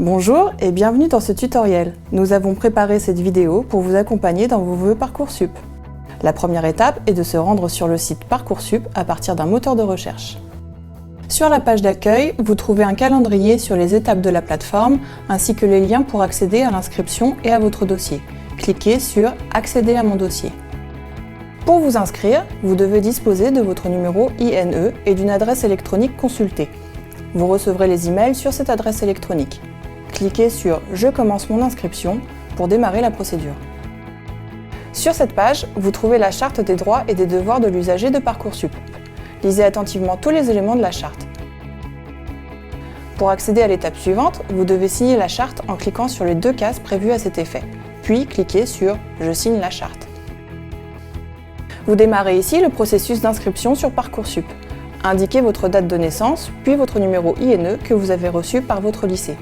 Bonjour et bienvenue dans ce tutoriel. Nous avons préparé cette vidéo pour vous accompagner dans vos vœux Parcoursup. La première étape est de se rendre sur le site Parcoursup à partir d'un moteur de recherche. Sur la page d'accueil, vous trouvez un calendrier sur les étapes de la plateforme ainsi que les liens pour accéder à l'inscription et à votre dossier. Cliquez sur « Accéder à mon dossier ». Pour vous inscrire, vous devez disposer de votre numéro INE et d'une adresse électronique consultée. Vous recevrez les emails sur cette adresse électronique. Cliquez sur « Je commence mon inscription » pour démarrer la procédure. Sur cette page, vous trouvez la charte des droits et des devoirs de l'usager de Parcoursup. Lisez attentivement tous les éléments de la charte. Pour accéder à l'étape suivante, vous devez signer la charte en cliquant sur les deux cases prévues à cet effet, puis cliquez sur « Je signe la charte ». Vous démarrez ici le processus d'inscription sur Parcoursup. Indiquez votre date de naissance, puis votre numéro INE que vous avez reçu par votre lycée.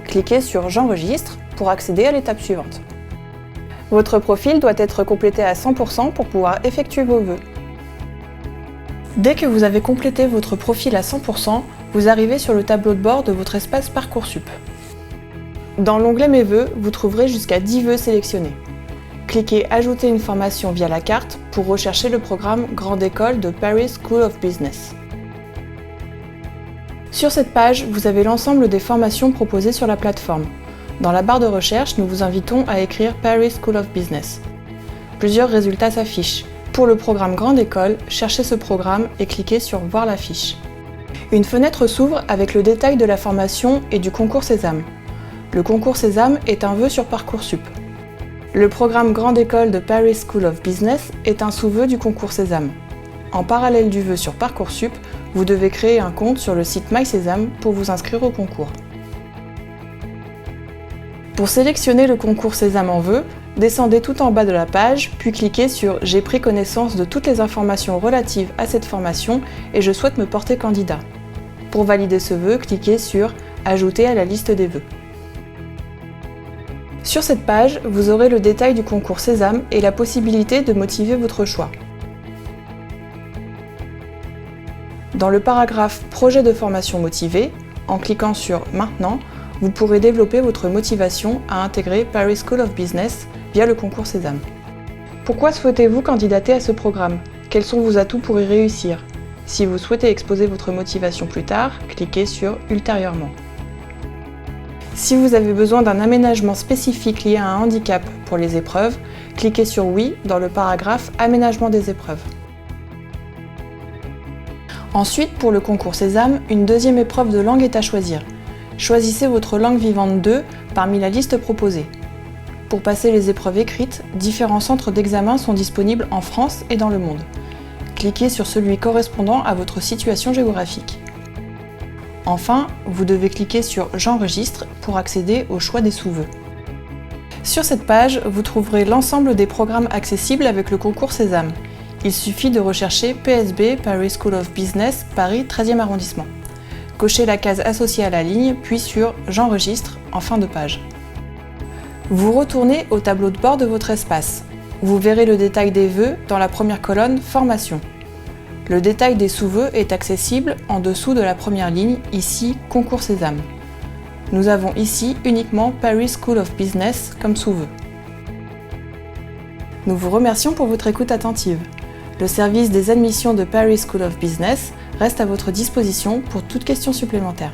Cliquez sur « J'enregistre » pour accéder à l'étape suivante. Votre profil doit être complété à 100% pour pouvoir effectuer vos vœux. Dès que vous avez complété votre profil à 100%, vous arrivez sur le tableau de bord de votre espace Parcoursup. Dans l'onglet « Mes vœux », vous trouverez jusqu'à 10 vœux sélectionnés. Cliquez « Ajouter une formation via la carte » pour rechercher le programme Grande École de Paris School of Business. Sur cette page, vous avez l'ensemble des formations proposées sur la plateforme. Dans la barre de recherche, nous vous invitons à écrire Paris School of Business. Plusieurs résultats s'affichent. Pour le programme Grande École, cherchez ce programme et cliquez sur « Voir la fiche ». Une fenêtre s'ouvre avec le détail de la formation et du concours Sésame. Le concours Sésame est un vœu sur Parcoursup. Le programme Grande École de Paris School of Business est un sous-vœu du concours Sésame. En parallèle du vœu sur Parcoursup, vous devez créer un compte sur le site MySésame pour vous inscrire au concours. Pour sélectionner le concours Sésame en vœu, descendez tout en bas de la page, puis cliquez sur « J'ai pris connaissance de toutes les informations relatives à cette formation et je souhaite me porter candidat ». Pour valider ce vœu, cliquez sur « Ajouter à la liste des vœux ». Sur cette page, vous aurez le détail du concours Sésame et la possibilité de motiver votre choix. Dans le paragraphe « Projet de formation motivé », en cliquant sur « Maintenant », vous pourrez développer votre motivation à intégrer Paris School of Business via le concours Sésame. Pourquoi souhaitez-vous candidater à ce programme? Quels sont vos atouts pour y réussir? Si vous souhaitez exposer votre motivation plus tard, cliquez sur « Ultérieurement ». Si vous avez besoin d'un aménagement spécifique lié à un handicap pour les épreuves, cliquez sur « Oui » dans le paragraphe « Aménagement des épreuves ». Ensuite, pour le concours Sésame, une deuxième épreuve de langue est à choisir. Choisissez votre langue vivante 2 parmi la liste proposée. Pour passer les épreuves écrites, différents centres d'examen sont disponibles en France et dans le monde. Cliquez sur celui correspondant à votre situation géographique. Enfin, vous devez cliquer sur « J'enregistre » pour accéder au choix des sous-vœux. Sur cette page, vous trouverez l'ensemble des programmes accessibles avec le concours Sésame. Il suffit de rechercher PSB, Paris School of Business, Paris 13e arrondissement. Cochez la case associée à la ligne, puis sur « J'enregistre » en fin de page. Vous retournez au tableau de bord de votre espace. Vous verrez le détail des vœux dans la première colonne « Formation ». Le détail des sous-vœux est accessible en dessous de la première ligne, ici « Concours Sésame ». Nous avons ici uniquement Paris School of Business comme sous-vœu. Nous vous remercions pour votre écoute attentive. Le service des admissions de Paris School of Business reste à votre disposition pour toute question supplémentaire.